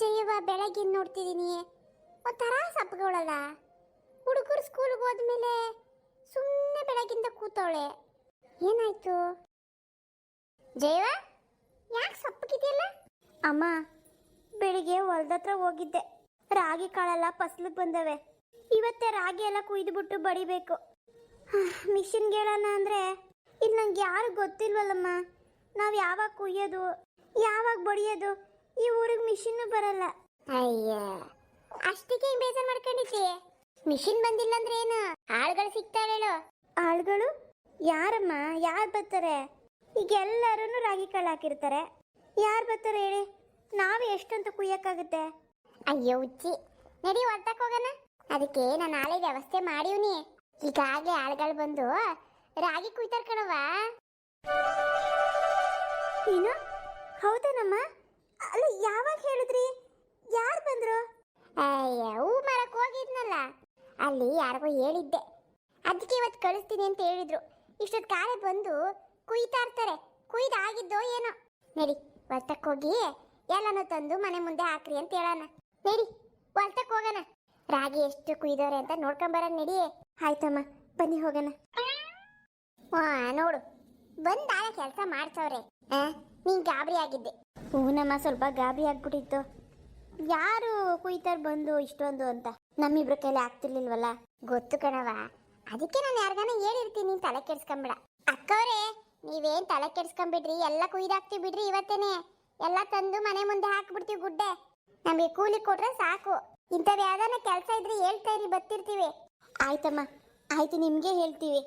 ಜಯವ ಬೆಳಗ್ಗೆ ನೋಡ್ತಿದ್ದೀನಿ ಒಂಥರ ಸಪ್ಪಗಳಲ್ಲ. ಹುಡುಗರು ಸ್ಕೂಲ್ಗೆ ಹೋದ್ಮೇಲೆ ಸುಮ್ಮನೆ ಬೆಳಗಿಂದ ಕೂತವಳೆ. ಏನಾಯ್ತು ಜಯವ? ಯಾಕೆ ಸಪ್ಪಗಿದೆಯಲ್ಲ? ಅಮ್ಮ, ಬೆಳಿಗ್ಗೆ ಹೊಲ್ದತ್ರ ಹೋಗಿದ್ದೆ. ರಾಗಿ ಕಾಳೆಲ್ಲ ಫಸ್ಲಿಗೆ ಬಂದವೆ. ಇವತ್ತೇ ರಾಗಿ ಎಲ್ಲ ಕುಯ್ದುಬಿಟ್ಟು ಬಡಿಬೇಕು. ಮಿಷಿನ್ಗೆ ಹೇಳೋಣ ಅಂದರೆ ಇಲ್ಲಿ ನಂಗೆ ಯಾರು ಗೊತ್ತಿಲ್ವಲ್ಲಮ್ಮ. ನಾವು ಯಾವಾಗ ಕುಯ್ಯೋದು, ಯಾವಾಗ ಬಡಿಯೋದು? ಈ ಊರಿಗೆ ಮಿಷಿನ್ನು ಬರಲ್ಲ. ಅಯ್ಯ, ಅಷ್ಟಕ್ಕೆ ಬೇಜಾರು ಮಾಡ್ಕೊಂಡಿದ್ದೆ. ಮಿಷಿನ್ ಬಂದಿಲ್ಲ ಅಂದ್ರೆ ಏನು, ಆಳುಗಳು ಸಿಗ್ತಾಳೇಳು. ಆಳುಗಳು? ಯಾರಮ್ಮ? ಯಾರು ಬರ್ತಾರೆ? ಈಗ ಎಲ್ಲರೂ ರಾಗಿ ಕಾಳು ಹಾಕಿರ್ತಾರೆ. ಯಾರು ಬರ್ತಾರೆ ಹೇಳಿ? ನಾವು ಎಷ್ಟಂತ ಕುಯ್ಯಕ್ಕಾಗುತ್ತೆ? ಅಯ್ಯೋ ಉಚ್ಚಿ, ನಡಿ ಹೊರ್ತಕ್ಕೆ ಹೋಗೋಣ. ಅದಕ್ಕೆ ನಾನು ನಾಳೆ ವ್ಯವಸ್ಥೆ ಮಾಡಿವ್ನಿ. ಈಗಾಗಲೇ ಆಳುಗಳು ಬಂದು ರಾಗಿ ಕುಯ್ತಾರ ಕಣವ. ಏನು? ಹೌದೇನಮ್ಮ? ಅಲ್ಲ, ಯಾವಾಗ ಹೇಳಿದ್ರಿ? ಯಾರು ಬಂದ್ರು? ಅಯ್ಯ, ಹೂ ಮರಕ್ಕೆ ಹೋಗಿದ್ನಲ್ಲ, ಅಲ್ಲಿ ಯಾರಿಗೋ ಹೇಳಿದ್ದೆ. ಅದಕ್ಕೆ ಇವತ್ತು ಕಳಿಸ್ತೀನಿ ಅಂತ ಹೇಳಿದ್ರು. ಇಷ್ಟೊತ್ತು ಕಾಲೇ ಬಂದು ಕುಯ್ತಾ ಇರ್ತಾರೆ. ಕುಯ್ದಾಗಿದ್ದೋ ಏನೋ. ನಡಿ ಹೊರ್ತಕ್ಕೆ ಹೋಗಿ ಎಲ್ಲನೂ ತಂದು ಮನೆ ಮುಂದೆ ಹಾಕ್ರಿ ಅಂತ ಹೇಳೋಣ. ನಡಿ ಹೊರ್ತಕ್ಕೆ ಹೋಗೋಣ. ರಾಗಿ ಎಷ್ಟು ಕುಯ್ದವ್ರೆ ಅಂತ ನೋಡ್ಕೊಂಬರೋಣ. ನಡಿ. ಆಯ್ತಮ್ಮ, ಬನ್ನಿ ಹೋಗೋಣ. ನೋಡು, ಬಂದಾಗ ಕೆಲಸ ಮಾಡ್ಸವ್ರೆ. ನೀನ್ ಗಾಬರಿ ಆಗಿದ್ದೆ. ಹೂನಮ್ಮ, ಸ್ವಲ್ಪ ಗಾಬರಿ ಆಗ್ಬಿಟ್ಟಿತ್ತು. ಯಾರು ಕುಯ್ತಾರ ಬಂದು ಇಷ್ಟೊಂದು ಅಂತ. ನಮ್ಮಿಬ್ರ ಕೈಲಿ ಆಗ್ತಿರ್ಲಿಲ್ವಲ್ಲ. ಗೊತ್ತು ಕಣವ, ಅದಕ್ಕೆ ನಾನು ಯಾರಿಗಾನ ಹೇಳಿರ್ತೀನಿ, ನೀನ್ ತಲೆ ಕೆಡ್ಸ್ಕೊಂಬಿಡ. ಅಕ್ಕವ್ರೆ, ನೀವೇನ್ ತಲೆ ಕೆಡ್ಸ್ಕೊಂಬಿಡ್ರಿ, ಎಲ್ಲ ಕುಯ್ದಾಕ್ತಿವಿ ಬಿಡ್ರಿ. ಇವತ್ತೇನೆ ಎಲ್ಲ ತಂದು ಮನೆ ಮುಂದೆ ಹಾಕ್ಬಿಡ್ತೀವಿ ಗುಡ್ಡೆ. ನಮಗೆ ಕೂಲಿ ಕೊಟ್ರೆ ಸಾಕು. ಇಂಥವ್ ಯಾವ್ದಾನ ಕೆಲಸ ಇದ್ರೆ ಹೇಳ್ತಾ ಇರಿ, ಬರ್ತಿರ್ತೀವಿ. ಆಯ್ತಮ್ಮ, ಆಯ್ತು, ನಿಮ್ಗೆ ಹೇಳ್ತೀವಿ.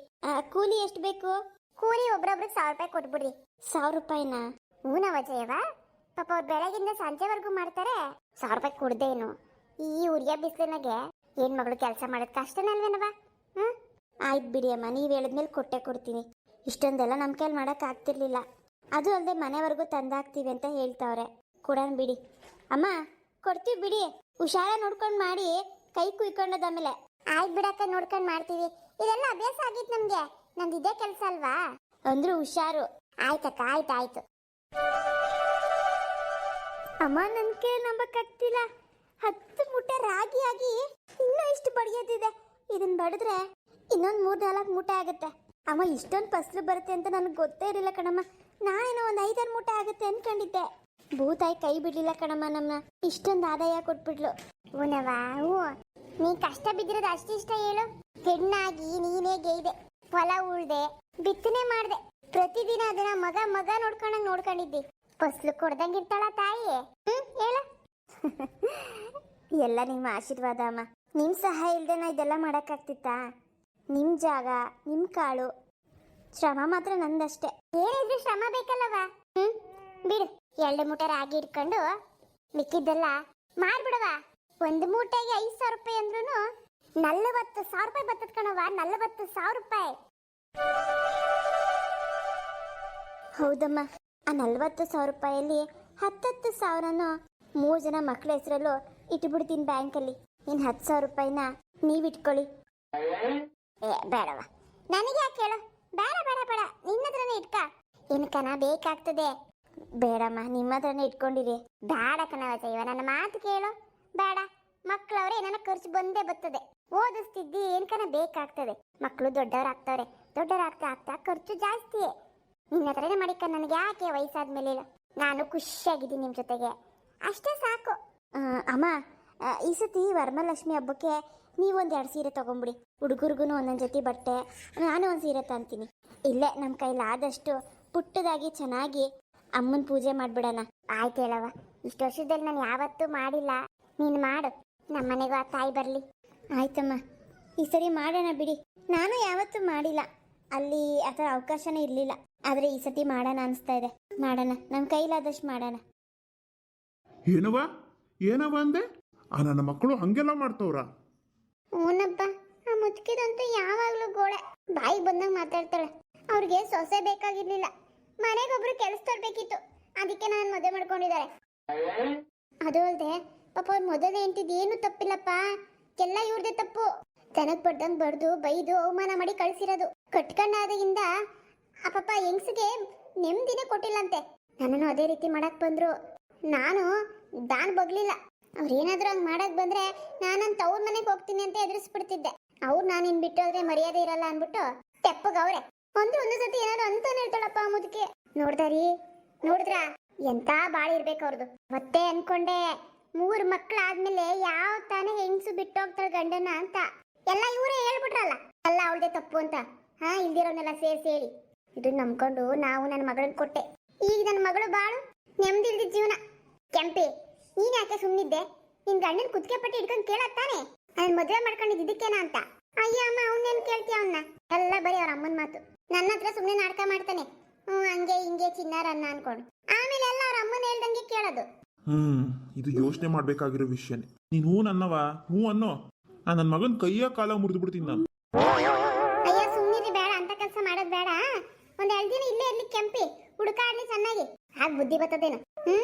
ಕೂಲಿ ಎಷ್ಟು ಬೇಕು? ಕೂಲಿ ಒಬ್ರೊಬ್ರಿಗೆ 1000 ರೂಪಾಯಿ ಕೊಟ್ಬಿಡ್ರಿ. 1000 ರೂಪಾಯಿನಾ? ಹೂನವ ಜಯವ, ಪಾಪ ಅವ್ರು ಬೆಳಗಿಂದ ಸಂಜೆವರೆಗೂ ಮಾಡ್ತಾರೆ. 1000 ರೂಪಾಯಿ ಕೊಡ್ದೇನು? ಈ ಉರಿಯ ಬಿಸಿಲಿನಾಗೆ ಹೆಣ್ಮಗಳು ಕೆಲಸ ಮಾಡೋದು ಕಷ್ಟನಲ್ವೇನವ? ಆಯ್ತು ಬಿಡಿ ಅಮ್ಮ, ನೀವು ಹೇಳಿದ್ಮೇಲೆ ಕೊಟ್ಟೆ ಕೊಡ್ತೀನಿ. ಇಷ್ಟೊಂದೆಲ್ಲ ನಮ್ಮ ಕೈಲಿ ಮಾಡೋಕೆ ಆಗ್ತಿರ್ಲಿಲ್ಲ. ಅದು ಅಲ್ಲದೆ ಮನೆವರೆಗೂ ತಂದಾಕ್ತೀವಿ ಅಂತ ಹೇಳ್ತಾವ್ರೆ. ಕೊಡೋಣ ಬಿಡಿ ಅಮ್ಮ, ಕೊಡ್ತೀವಿ ಬಿಡಿ. ಹುಷಾರ ನೋಡ್ಕೊಂಡು ಮಾಡಿ, ಕೈ ಕುಯ್ಕೊಂಡದಾಮೇಲೆ. ಆಯ್ತು ಬಿಡಕ್ಕ, ನೋಡ್ಕೊಂಡು ಮಾಡ್ತೀವಿ. ಇದೆಲ್ಲ ಅಭ್ಯಾಸ ಆಗಿತ್ತು ನಮ್ಗೆ. ನಂದು ಇದೇ ಕೆಲಸ ಅಲ್ವಾ? ಅಂದ್ರೂ ಹುಷಾರು. ಆಯ್ತಕ್ಕ, ಆಯ್ತಾಯ್ತು. ಅಮ್ಮ, ನನ್ನ ಕೈ ನಂಬಕ್ಕಾಗ್ತಿಲ್ಲ. 10 ಮೂಟೆ ರಾಗಿ ಆಗಿ ಇನ್ನೂ ಇಷ್ಟು ಬಡಿಯೋದಿದೆ. ಇದನ್ನ ಬಡಿದ್ರೆ ಇನ್ನೊಂದು 3-4 ಮೂಟೆ ಆಗುತ್ತೆ. ಅಮ್ಮ, ಇಷ್ಟೊಂದು ಫಸಲು ಬರುತ್ತೆ ಅಂತ ನನಗೆ ಗೊತ್ತೇ ಇರಲಿಲ್ಲ ಕಣಮ್ಮ. ನಾನೇನೋ ಒಂದು 5-6 ಮೂಟೆ ಆಗುತ್ತೆ ಅನ್ಕೊಂಡಿದ್ದೆ. ಭೂತಾಯಿ ಕೈ ಬಿಡ್ಲಿಲ್ಲ ಕಣಮ್ಮ, ನಮ್ಮನ್ನ ಇಷ್ಟೊಂದು ಆದಾಯ ಕೊಟ್ಬಿಡ್ಲು. ಹೂನವ, ಹ್ಞೂ. ನೀ ಕಷ್ಟ ಬಿದ್ದಿರೋದು ಅಷ್ಟಿಷ್ಟ ಹೇಳು. ಹೆಣ್ಣಾಗಿ ನೀನೇ ಗೈದೆ, ಹೊಲ ಉಳ್ದೆ, ಬಿತ್ತನೆ ಮಾಡ್ದೆ. ಪ್ರತಿದಿನ ಅದನ್ನ ಮಗ ಮಗ ನೋಡ್ಕೊಂಡಂಗೆ ನೋಡ್ಕೊಂಡಿದ್ದಿ. ಫಸ್ಲು ಕೊಡ್ದಂಗಿರ್ತಾಳ ತಾಯಿ. ಹೇಳ. ಎಲ್ಲ ನಿಮ್ಮ ಆಶೀರ್ವಾದ ಅಮ್ಮ. ನಿಮ್ಮ ಸಹಾಯ ಇಲ್ದೆ ನಾ ಇದೆಲ್ಲ ಮಾಡೋಕ್ಕಾಗ್ತಿತ್ತಾ? ನಿಮ್ಮ ಜಾಗ, ನಿಮ್ಮ ಕಾಳು, ಶ್ರಮ ಮಾತ್ರ ನಂದಷ್ಟೇ. ಏನಿದ್ರು ಶ್ರಮ ಬೇಕಲ್ಲವ? ಬಿಡು, 2 ಮೂಟೆ ರಾಗಿ ಇಟ್ಕೊಂಡು ಮಿಕ್ಕಿದ್ದೆಲ್ಲ ಮಾಡ್ಬಿಡವ. 1 ಮೂಟೆಗೆ 5,000 ರೂಪಾಯಿ ಅಂದ್ರೂ 40,000 ರೂಪಾಯಿ ಬರ್ತದ ಕಣವ. 40,000 ರೂಪಾಯಿ. ಹೌದಮ್ಮ, ಆ 40,000 ರೂಪಾಯಲ್ಲಿ 10,000ನ 3 ಜನ ಮಕ್ಕಳ ಹೆಸರಲ್ಲೂ ಇಟ್ಬಿಡ್ತೀನಿ ಬ್ಯಾಂಕಲ್ಲಿ. ಇನ್ನು 10,000 ರೂಪಾಯಿನ ನೀವು ಇಟ್ಕೊಳ್ಳಿ. ಬೇಡವ, ನನಗೆ ಯಾಕೆ ಹೇಳು? ಬೇಡ ಬೇಡ ಬೇಡ, ನಿನ್ನ ಹತ್ರನೇ ಇಟ್ಕ. ಏನಕ್ಕನ ಬೇಕಾಗ್ತದೆ. ಬೇಡಮ್ಮ, ನಿಮ್ಮ ಹತ್ರನೇ ಇಟ್ಕೊಂಡಿರಿ. ಬೇಡ ಕಣವ ಜೈವ, ನನ್ನ ಮಾತು ಕೇಳು. ಬೇಡ, ಮಕ್ಕಳವ್ರೆ ನನ್ನ ಖರ್ಚು ಬಂದೇ ಬರ್ತದೆ. ಓದಿಸ್ತಿದ್ದಿ, ಏನಕನ ಬೇಕಾಗ್ತದೆ. ಮಕ್ಕಳು ದೊಡ್ಡವರಾಗ್ತವ್ರೆ, ದೊಡ್ಡವರಾಗ್ತಾ ಆಗ್ತಾ ಖರ್ಚು ಜಾಸ್ತಿಯೇ. ನಿನ್ನ ಹತ್ರನೇ ಮಾಡಿಕ. ನನಗೆ ಯಾಕೆ ವಯಸ್ಸಾದ್ಮೇಲೆ ನಾನು ಖುಷಿಯಾಗಿದ್ದೀನಿ ನಿಮ್ಮ ಜೊತೆಗೆ, ಅಷ್ಟೇ ಸಾಕು. ಅಮ್ಮ, ಈ ಸತಿ ವರಮಹಾಲಕ್ಷ್ಮಿ ಹಬ್ಬಕ್ಕೆ ನೀವೊಂದು 2 ಸೀರೆ ತೊಗೊಂಬಿಡಿ. ಹುಡುಗರಿಗೂ ಒಂದೊಂದು ಜೊತೆ ಬಟ್ಟೆ, ನಾನು ಒಂದು ಸೀರೆ ತಂತೀನಿ. ಇಲ್ಲೇ ನಮ್ಮ ಕೈಲಾದಷ್ಟು ಪುಟ್ಟದಾಗಿ ಚೆನ್ನಾಗಿ ಅಮ್ಮನ ಪೂಜೆ ಮಾಡಿಬಿಡೋಣ. ಆಯ್ತು ಹೇಳವ, ಇಷ್ಟು ವರ್ಷದಲ್ಲಿ ನಾನು ಯಾವತ್ತೂ ಮಾಡಿಲ್ಲ. ನೀನು ಮಾಡು, ನಮ್ಮನೆಗೂ ಆ ತಾಯಿ ಬರಲಿ. ಆಯ್ತಮ್ಮ, ಈ ಸರಿ ಮಾಡೋಣ ಬಿಡಿ. ನಾನು ಯಾವತ್ತೂ ಮಾಡಿಲ್ಲ, ಅಲ್ಲಿ ಆ ಥರ ಅವಕಾಶನೇ ಇರಲಿಲ್ಲ. ಆದರೆ ಈ ಸತಿ ಮಾಡೋಣ ಅನಿಸ್ತಾ ಇದೆ. ಮಾಡೋಣ, ನಮ್ಮ ಕೈಲಾದಷ್ಟು ಮಾಡೋಣ. ಏನವ ಏನವ ಅಂದೆ? ನನ್ನ ಮಕ್ಕಳು ಹಂಗೆಲ್ಲ ಮಾಡ್ತವ್ರ? ಹೂನಪ್ಪ, ಆ ಮುದುಕಿದಂತೂ ಯಾವಾಗಲೂ ಗೋಳೆ, ಬಾಯಿಗೆ ಬಂದಂಗೆ ಮಾತಾಡ್ತಾಳೆ. ಅವ್ರಿಗೆ ಸೊಸೆ ಬೇಕಾಗಿರ್ಲಿಲ್ಲ, ಮನೆಗೊಬ್ರು ಕೆಲಸದವ್ರು ಬೇಕಿತ್ತು. ಅದಕ್ಕೆ ನಾನು ಮದುವೆ ಮಾಡ್ಕೊಂಡಿದ್ದಾರೆ. ಅದು ಅಲ್ಲದೆ ಪಾಪ ಅವ್ರ ಮೊದಲೇ ಹೆಂಡತಿದ್ದು ಏನು ತಪ್ಪಿಲ್ಲಪ್ಪ, ಎಲ್ಲ ಇವ್ರದೇ ತಪ್ಪು. ತನಗ್ ಬಡ್ದಂಗೆ ಬಡ್ದು ಬೈದು ಅವಮಾನ ಮಾಡಿ ಕಳಿಸಿರೋದು. ಕಟ್ಕೊಂಡಾದಿಂದ ಆ ಪಾಪ ಹೆಂಗ್ಸಿಗೆ ನೆಮ್ಮದಿನೇ ಕೊಟ್ಟಿಲ್ಲಂತೆ. ನನ್ನನ್ನು ಅದೇ ರೀತಿ ಮಾಡಕ್ ಬಂದ್ರು. ನಾನು ದಾನ್ ಬಗ್ಲಿಲ್ಲ. ಅವ್ರು ಏನಾದ್ರೂ ಹಂಗ್ ಮಾಡಕ್ ಬಂದ್ರೆ ನಾನಂತ ತವ್ರ ಮನೆಗೆ ಹೋಗ್ತೀನಿ ಅಂತ ಎದುರಿಸ್ಬಿಡ್ತಿದ್ದೆ. ಅವ್ರು ನಾನು ಇನ್ ಬಿಟ್ಟು ಹೋದ್ರೆ ಮರ್ಯಾದೆ ಇರಲ್ಲ ಅನ್ಬಿಟ್ಟು ತೆಪ್ಪಗವ್ರೆ. ಒಂದು ಸತಿ ಏನಾದ್ರು ಅಂತಾನೆ ಹೇಳ್ತಾಳಪ್ಪ ಆ ಮುದುಕಿ. ನೋಡಿದ್ರಾ ಎಂತ ಬಾಳ ಇರ್ಬೇಕು ಅವ್ರದ್ದು. ಮತ್ತೆ ಅನ್ಕೊಂಡೆ 3 ಮಕ್ಳಾದ್ಮೇಲೆ ಯಾವ ತಾನೇ ಹೆಂಗ್ಸು ಬಿಟ್ಟು ಹೋಗ್ತಾಳ ಗಂಡನ ಅಂತ. ಎಲ್ಲ ಇವರೇ ಹೇಳ್ಬಿಟ್ರಲ್ಲ, ಎಲ್ಲ ಅವಳದೇ ತಪ್ಪು ಅಂತ. ಇಲ್ದಿರೋನೆಲ್ಲ ಸೇರಿಸಿ ಹೇಳಿ ಇದನ್ನ ನಂಬ್ಕೊಂಡು ನಾವು ನನ್ನ ಮಗಳನ್ನ ಕೊಟ್ಟೆ. ಈಗ ನನ್ನ ಮಗಳು ಬಾಳು ನೆಮ್ಮದಿ ಇಲ್ದಿದ್ದ ಜೀವನ. ಕೆಂಪಿ, ನೀನ್ ಯಾಕೆ ಸುಮ್ಮನಿದ್ದೆ? ನಿನ್ ಗಂಡನ ಕುತ್ತಿಗೆ ಪಟ್ಟಿ ಇಟ್ಕೊಂಡು ಕೇಳತ್ತಾನೆ ನಾನು ಮದುವೆ ಮಾಡ್ಕೊಂಡಿದ್ದು ಇದಕ್ಕೇನ ಅಂತ. ಅಯ್ಯ ಅಮ್ಮ, ಅವನ್ನೇನು ಕೇಳ್ತೀಯ? ಅವನ್ನ ಎಲ್ಲ ಬರೀ ಅವ್ರ ಅಮ್ಮನ ಮಾತು. ನನ್ನ ಹತ್ರ ಸುಮ್ಮನೆ ನಾಟಕ ಮಾಡ್ತಾನೆ. ಹಂಗೆ ಹಿಂಗೆ ಚಿನ್ನಾರನ್ನ ಅನ್ಕೊಂಡು ಆಮೇಲೆ ಎಲ್ಲ ಅವ್ರ ಅಮ್ಮನ ಹೇಳ್ದಂಗೆ ಕೇಳೋದು. ಇದು ಯೋಚನೆ ಮಾಡ್ಬೇಕಾಗಿರೋ ವಿಷಯನೇ. ನೀನು ಹೂ ನನ್ನವ ಹೂ ಅನ್ನೋ, ನನ್ನ ಮಗನ ಕೈಯ ಕಾಲ ಮುರಿದು ಬಿಡ್ತೀನಿ ನಾನು. ಅಯ್ಯ ಸುಮ್ಮನಿರಿ, ಬೇಡ ಅಂತ ಕೆಲಸ ಮಾಡೋದು ಬೇಡ. ಒಂದ್ 2 ದಿನ ಇಲ್ಲೇ ಇರ್ಲಿ ಕೆಂಪಿ, ಹುಡುಕಾಡ್ಲಿ ಚೆನ್ನಾಗಿ. ಆಗ ಬುದ್ಧಿ ಬರ್ತದೇನು.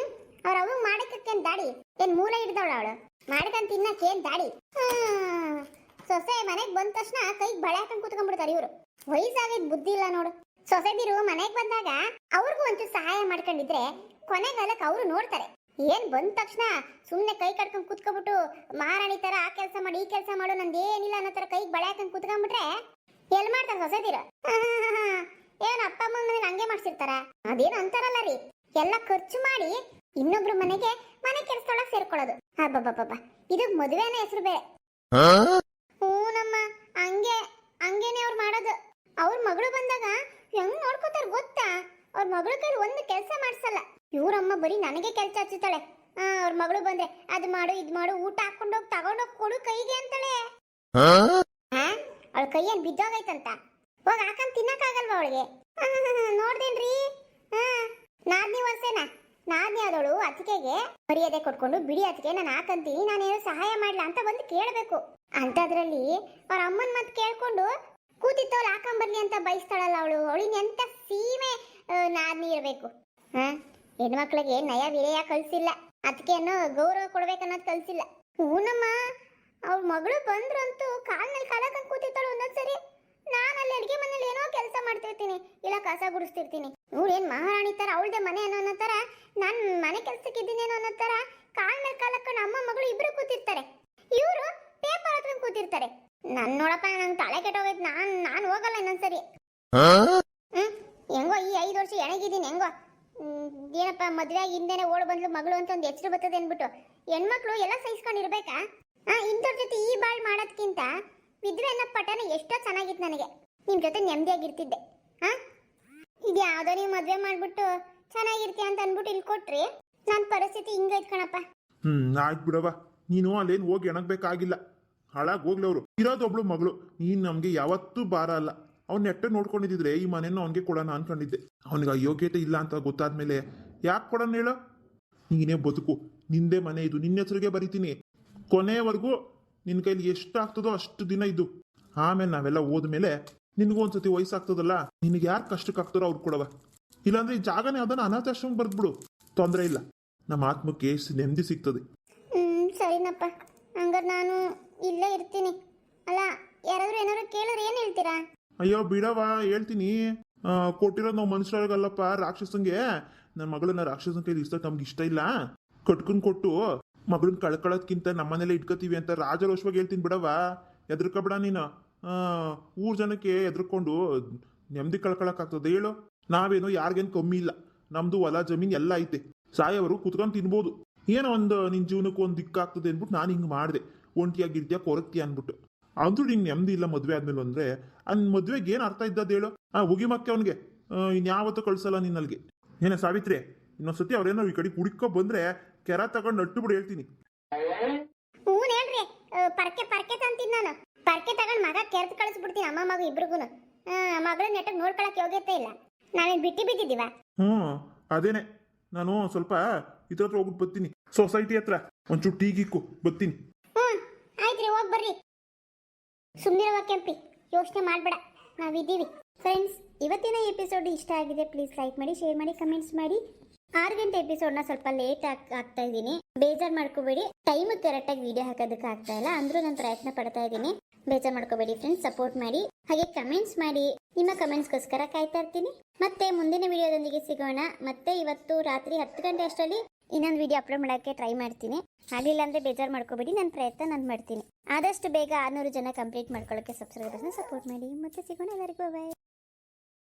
ಅವ್ರ ಅವ್ ಮಾಡಕ್ಕೇನ್ ದಾಡಿ ಏನ್ ಮೂಲ ಹಿಡ್ದವಳ ಅವಳು? ಮಾಡ್ಕೊಂಡ್ ತಿನ್ನಕ್ಕೇನ್ ದಾಡಿ? ಸೊಸೆ ಮನೆಗ್ ಬಂದ ತಕ್ಷಣ ಕೈಗೆ ಬಳೆ ಹಾಕೊಂಡ್ ಕುತ್ಕೊಂಡ್ಬಿಡ್ತಾರೆ ಇವ್ರು. ವಯಸ್ಸಾಗಿದ್ ಬುದ್ಧಿ ಇಲ್ಲ ನೋಡು. ಸೊಸೆದಿರು ಮನೆಗ್ ಬಂದಾಗ ಅವ್ರಿಗೂ ಒಂಚೂರು ಸಹಾಯ ಮಾಡ್ಕೊಂಡಿದ್ರೆ ಕೊನೆಗಾಲಕ್ಕೆ ಅವರು ನೋಡ್ತಾರೆ. ಏನ್ ಬಂದ ತಕ್ಷಣ ಸುಮ್ನೆ ಕೈ ಕಟ್ಕೊಂಡ್ ಕುತ್ಕೊಬಿಟ್ಟು ಮಹಾರಾಣಿ ತರ ಆ ಕೆಲಸ ಮಾಡಿ ಈ ಕೆಲಸ ಮಾಡು ನಂದೇನಿಲ್ಲ ಅನ್ನೋ ತರ ಕೈಗೆ ಬಳೆ ಹಾಕೊಂಡ್ ಕುತ್ಕೊಂಡ್ಬಿಟ್ರೆ ಎಲ್ ಮಾಡ್ತಾರ ಸೊಸೆದಿರ? ಏನ್ ಅಪ್ಪ ಅಮ್ಮ ಮನೇಲಿ ಹಂಗೆ ಮಾಡ್ಸಿರ್ತಾರ? ಅದೇನು ಅಂತಾರಲ್ಲ ರೀ, ಎಲ್ಲ ಖರ್ಚು ಮಾಡಿ ಇನ್ನೊಬ್ರು ಮನೆ ಕೆಲಸದೊಳಗೆ ಸೇರ್ಕೊಳ್ಳೋದು. ಹಬ್ಬಬ್ಬಬ್ಬ, ಇದು ಮದುವೆನ ಹೆಸರು ಬೇರೆ. ಹೂನಮ್ಮ, ಹಂಗೇನೆ ಅವ್ರು ಮಾಡೋದು. ಅವ್ರ ಮಗಳು ಬಂದಾಗ ಹೆಂಗ್ ನೋಡ್ಕೋತಾರ ಗೊತ್ತಾ? ಅವ್ರ ಮಗಳ ಕೈಲಿ ಒಂದು ಕೆಲಸ ಮಾಡ್ಸಲ್ಲ. ಇವ್ರಮ್ಮ ಬರೀ ನನಗೆ ಕೆಲಸ ಹಚ್ಚುತ್ತಾಳೆ. ಅವ್ರ ಮಗಳು ಬಂದ್ರೆ ಅದ್ ಮಾಡು ಇದ್ ಮಾಡು, ಊಟ ಹಾಕೊಂಡೋಗಿ ತಗೊಂಡೋಗಿ ಕೊಡು ಕೈಗೆ ಅಂತಾಳೆ. ಅವಳ ಕೈ ಏನ್ ಬಿದ್ದೋಗೈತಂತ ಹೋಗಿ ಹಾಕೊಂಡ್ ತಿನ್ನಕ್ಕಾಗಲ್ವಾ ಅವಳಿಗೆ? ನೋಡ್ದೇನ್ರಿ, ನಾದ್ನಿ ಆದವಳು ಅತಿಕೆಗೆ ಮರ್ಯಾದೆ ಕೊಟ್ಕೊಂಡು ಬಿಡಿ ಅತಿಕೆ ನಾನು ಹಾಕಂತೀನಿ, ನಾನೇನು ಸಹಾಯ ಮಾಡ್ಲಾ ಅಂತ ಬಂದು ಕೇಳಬೇಕು. ಅಂತದ್ರಲ್ಲಿ ಅವ್ರ ಅಮ್ಮನ ಮಾತು ಕೇಳ್ಕೊಂಡು ಕೂತಿತ್ತವಳು ಹಾಕೊಂಬರ್ಲಿ ಅಂತ ಬಯಸ್ತಾಳಲ್ಲ ಅವಳು. ಅವಳಿನ ಎಂತ ಸೀಮೆ ನಾದ್ನಿ ಇರ್ಬೇಕು. ಹೆಣ್ಮಕ್ಳಿಗೆ ನಯ ವಿನಯ ಕಲ್ಸಿಲ್ಲ, ಅದಕ್ಕೇನೋ ಗೌರವ ಕೊಡ್ಬೇಕನ್ನೋದು ಕಲ್ಸಿಲ್ಲ. ಹೂನಮ್ಮ, ಅವ್ರ ಮಗಳು ಬಂದ್ರಂತೂ ಕಾಲ್ ಮೇಲೆ ಕಾಲಕ್ಕಂತ ಕೂತಿರ್ತಾಳು ಒಂದೊಂದ್ಸರಿ. ನಾನು ಅಲ್ಲಿ ಅಡುಗೆ ಮನೇಲಿ ಏನೋ ಕೆಲಸ ಮಾಡ್ತಿರ್ತೀನಿ, ಇಲ್ಲ ಕಸ ಗುಡಿಸ್ತಿರ್ತೀನಿ. ಇವ್ರೇನ್ ಮಹಾರಾಣಿ ತರ ಅವಳದೇ ಮನೆ ಅನ್ನೋ ತರ ನಾನು ಮನೆ ಕೆಲ್ಸಕ್ಕೆ ಇದ್ದೀನೇನೋ ಅನ್ನೋ ತರ ಕಾಲ್ ಮೇಲೆ ಕಾಲಕ್ಕಂಡು ಅಮ್ಮ ಮಗಳು ಇಬ್ರು ಕೂತಿರ್ತಾರೆ. ಇವರು ಪೇಪರ್ ಹತ್ರ ಕೂತಿರ್ತಾರೆ. ನನ್ ನೋಡಪ್ಪ, ನಂಗೆ ತಲೆ ಕೆಟ್ಟೋಗೈತೆ. ನಾನು ಹೋಗಲ್ಲ ಇನ್ನೊಂದ್ಸರಿ. ಹೆಂಗೋ ಈ 5 ವರ್ಷ ಎಣಗಿದ್ದೀನಿ. ಹೆಂಗೋ ಏನಪ್ಪ ಮದುವೆ ಆಗಿ ಹಿಂದೆನೆ ಓಡ್ ಬಂದ್ಲು ಮಗಳು ಅಂತ ಒಂದು ಹೆಸರು ಬರ್ತದೆ ಅನ್ಬಿಟ್ಟು ಹೆಣ್ಮಕ್ಳು ಎಲ್ಲ ಸಹಿಸ್ಕೊಂಡಿರ್ಬೇಕಾ? ಇಂಥವ್ರ ಜೊತೆ ಈ ಬಾಳ್ ಮಾಡೋದ್ಕಿಂತ ವಿದ್ವೆ ಅನ್ನೋ ಪಟನ ಎಷ್ಟೋ ಚೆನ್ನಾಗಿತ್ತು. ನನಗೆ ನಿಮ್ ಜೊತೆ ನೆಮ್ಮದಿಯಾಗಿರ್ತಿದ್ದೆ. ಇದು ಯಾವ್ದೋ ನೀವು ಮದ್ವೆ ಮಾಡ್ಬಿಟ್ಟು ಚೆನ್ನಾಗಿರ್ತೀಯ ಅಂತ ಅನ್ಬಿಟ್ಟು ಇಲ್ಲಿ ಕೊಟ್ರಿ. ನನ್ನ ಪರಿಸ್ಥಿತಿ ಹಿಂಗೈತ್ ಕಣಪ್ಪ. ಆಯ್ತು ಬಿಡವ, ನೀನು ಅಲ್ಲೇನು ಹೋಗಿ ಎಣಗ್ಬೇಕಾಗಿಲ್ಲ. ಹಾಳಾಗಿ ಹೋಗ್ಲವ್ರು. ಇರೋದೊಬ್ಳು ಮಗಳು, ನೀನ್ ನಮ್ಗೆ ಯಾವತ್ತೂ ಭಾರ ಅಲ್ಲ. ಅವ್ನ ನೆಟ್ಟ ನೋಡ್ಕೊಂಡಿದ್ರೆ ಈ ಮನೆಯನ್ನು ಅವನಿಗೆ ಕೊಡೋಣ ಅನ್ಕೊಂಡಿದ್ದೆ. ಅವನಿಗೆ ಯೋಗ್ಯತೆ ಇಲ್ಲ ಅಂತ ಗೊತ್ತಾದ್ಮೇಲೆ ಯಾಕೆ ಕೊಡೋಣ ಹೇಳೋ? ನೀನೇ ಬದುಕು, ನಿಂದೇ ಮನೆ ಇದು, ನಿನ್ನ ಹೆಸರಿಗೆ ಬರಿತೀನಿ. ಕೊನೆಯವರೆಗೂ ನಿನ್ನ ಕೈಲಿ ಎಷ್ಟು ಆಗ್ತದೋ ಅಷ್ಟು ದಿನ ಇದ್ದು, ಆಮೇಲೆ ನಾವೆಲ್ಲ ಹೋದ್ಮೇಲೆ ನಿನಗೂ ಒಂದ್ಸತಿ ವಯಸ್ಸಾಗ್ತದಲ್ಲ, ನಿನಗೆ ಯಾರು ಕಷ್ಟಕ್ಕೆ ಆಗ್ತಾರೋ ಅವ್ರು ಕೊಡವ. ಇಲ್ಲಾಂದ್ರೆ ಈ ಜಾಗನೇ ಅದನ್ನ ಅನಾಥಾಶ್ರಮ ಬರ್ದ್ಬಿಡು, ತೊಂದರೆ ಇಲ್ಲ. ನಮ್ಮ ಆತ್ಮಕ್ಕೆ ನೆಮ್ಮದಿ ಸಿಗ್ತದೆ. ಸರಿನಪ್ಪ, ಹಂಗಾರೆ ನಾನು ಇಲ್ಲೇ ಇರ್ತೀನಿ. ಅಲ್ಲ, ಯಾರಾದ್ರೂ ಏನಾದ್ರು ಕೇಳಿದ್ರೆ ಏನ್ ಹೇಳ್ತೀರಾ? ಅಯ್ಯೋ ಬಿಡವ, ಹೇಳ್ತೀನಿ. ಕೊಟ್ಟಿರೋದು ನಾವು ಮನುಷ್ಯರಾಗಲ್ಲಪ್ಪ, ರಾಕ್ಷಸಂಗೆ. ನನ್ನ ಮಗಳನ್ನ ರಾಕ್ಷಸನ ಕೈಲಿ ಇಷ್ಟ ನಮ್ಗೆ ಇಷ್ಟ ಇಲ್ಲ. ಕಟ್ಕೊಂಡ್ ಕೊಟ್ಟು ಮಗಳನ್ನ ಕಳ್ಕೊಳ್ಳೋದ್ಕಿಂತ ನಮ್ಮನೇಲೆ ಇಟ್ಕೋತೀವಿ ಅಂತ ರಾಜರೋಷವಾಗಿ ಹೇಳ್ತೀನಿ ಬಿಡವ. ಎದ್ರಕಬೇಡ ನೀನು. ಊರ್ ಜನಕ್ಕೆ ಎದ್ರಕೊಂಡು ನೆಮ್ಮದಿ ಕಳ್ಕೊಳಕ್ಕಾಗ್ತದೆ ಹೇಳು? ನಾವೇನು ಯಾರಿಗೇನು ಕಮ್ಮಿ ಇಲ್ಲ, ನಮ್ದು ಹೊಲ ಜಮೀನ್ ಎಲ್ಲ ಐತೆ. ಸಾಯೋವರು ಕುತ್ಕೊಂಡು ತಿನ್ಬೋದು. ಏನೋ ಒಂದು ನಿನ್ನ ಜೀವನಕ್ಕೆ ಒಂದು ದಿಕ್ಕಾಗ್ತದೆ ಅಂದ್ಬಿಟ್ಟು ನಾನು ಹಿಂಗೆ ಮಾಡಿದೆ. ಒಂಟಿಯಾಗಿರ್ತೀಯ ಕೊರಗ್ತೀಯ ಅಂದ್ಬಿಟ್ಟು. ಅಂದ್ರೂ ನಿಂಗೆ ನೆಮ್ಮದಿ ಇಲ್ಲ ಮದುವೆ ಆದ್ಮೇಲೆ ಅಂದ್ರೆ ಮದುವೆಗೆ ಏನು ಅರ್ಥ ಇದ್ದದ್ದು ಹೇಳು? ಉಗಿಮಕ್ಕೆ ಅವನಿಗೆ ಇನ್ಯಾವತ್ತೂ ಕಳ್ಸಲ್ಲ ನಿನ್ನಲ್ಗೆ. ಏನೇ ಸಾವಿತ್ರಿ, ಇನ್ನೊಂದ್ಸತಿ ಅವ್ರೇನೋ ಈ ಕಡೆ ಹುಡುಕೋ ಬಂದ್ರೆ ಕೆರ ತಗೊಂಡು ನಟ್ಟು ಬಿಡು ಹೇಳ್ತೀನಿ. ಹೇಳ್ರಿ, ಪರ್ಕೆ ತಂತೀನಿ ನಾನು. ಪರ್ಕೆ ತಗೊಂಡು ಮಗ ಕೆರ್ತ್ ಕಳಿಸ್ಬಿಡ್ತೀನಿ, ಅಮ್ಮ ಮಗ ಇಬ್ರಿಗೂ. ಮಗಳ ನೆಟ್ಟಗೆ ನೋಡ್ಕೊಳಕ್ ಯೋಗ್ಯತೆ ಇಲ್ಲ. ನಾವೇನ್ ಬಿಟ್ಟಿ ಬಿದ್ದಿದ್ದೀವ? ಅದೇನೆ, ನಾನು ಸ್ವಲ್ಪ ಇದ್ರ ಹತ್ರ ಹೋಗ್ಬಿಟ್ಟು ಬರ್ತೀನಿ, ಸೊಸೈಟಿ ಹತ್ರ ಒಂಚೂರು ಟೀ ಗೀಕು ಬರ್ತೀನಿ. ಆಯ್ತ್ರಿ, ಹೋಗಿ ಬರ್ರಿ. ಸುಮ್ಮನಿರುವ ಕೆಂಪಿ, ಯೋಚನೆ ಮಾಡ್ಬೇಡ, ನಾವಿದ್ದೀವಿ. ಫ್ರೆಂಡ್ಸ್, ಇವತ್ತಿನ ಎಪಿಸೋಡ್ ಇಷ್ಟ ಆಗಿದೆ, ಪ್ಲೀಸ್ ಲೈಕ್ ಮಾಡಿ, ಶೇರ್ ಮಾಡಿ, ಕಮೆಂಟ್ಸ್ ಮಾಡಿ. 6 ಗಂಟೆ ಎಪಿಸೋಡ್ನ ಸ್ವಲ್ಪ ಲೇಟ್ ಆಗ್ತಾ ಇದ್ದೀನಿ, ಬೇಜಾರು ಮಾಡ್ಕೋಬೇಡಿ. ಟೈಮ್ ಕರೆಕ್ಟಾಗಿ ವಿಡಿಯೋ ಹಾಕೋದಕ್ಕೆ ಆಗ್ತಾ ಇಲ್ಲ, ಅಂದ್ರೂ ನಾನು ಪ್ರಯತ್ನ ಪಡ್ತಾ ಇದ್ದೀನಿ. ಬೇಜಾರು ಮಾಡ್ಕೋಬೇಡಿ ಫ್ರೆಂಡ್ಸ್, ಸಪೋರ್ಟ್ ಮಾಡಿ ಹಾಗೆ ಕಮೆಂಟ್ಸ್ ಮಾಡಿ. ನಿಮ್ಮ ಕಮೆಂಟ್ಸ್ಗೋಸ್ಕರ ಕಾಯ್ತಾ ಇರ್ತೀನಿ. ಮತ್ತೆ ಮುಂದಿನ ವಿಡಿಯೋದೊಂದಿಗೆ ಸಿಗೋಣ. ಮತ್ತೆ ಇವತ್ತು ರಾತ್ರಿ 10 ಗಂಟೆ ಅಷ್ಟರಲ್ಲಿ ಇನ್ನೊಂದು ವಿಡಿಯೋ ಅಪ್ಲೋಡ್ ಮಾಡೋಕ್ಕೆ ಟ್ರೈ ಮಾಡ್ತೀನಿ. ಆಗಲಿಲ್ಲ ಅಂದರೆ ಬೇಜಾರು ಮಾಡ್ಕೋಬೇಡಿ, ನನ್ನ ಪ್ರಯತ್ನ ನಾನು ಮಾಡ್ತೀನಿ. ಆದಷ್ಟು ಬೇಗ 600 ಜನ ಕಂಪ್ಲೀಟ್ ಮಾಡ್ಕೊಳ್ಳೋಕ್ಕೆ ಸಬ್ಸ್ಕ್ರೈಬರ್ಸ್ನ ಸಪೋರ್ಟ್ ಮಾಡಿ. ಮತ್ತೆ ಸಿಗೋಣ, ಎಲ್ಲರಿಗೂ ಬಾಯ್.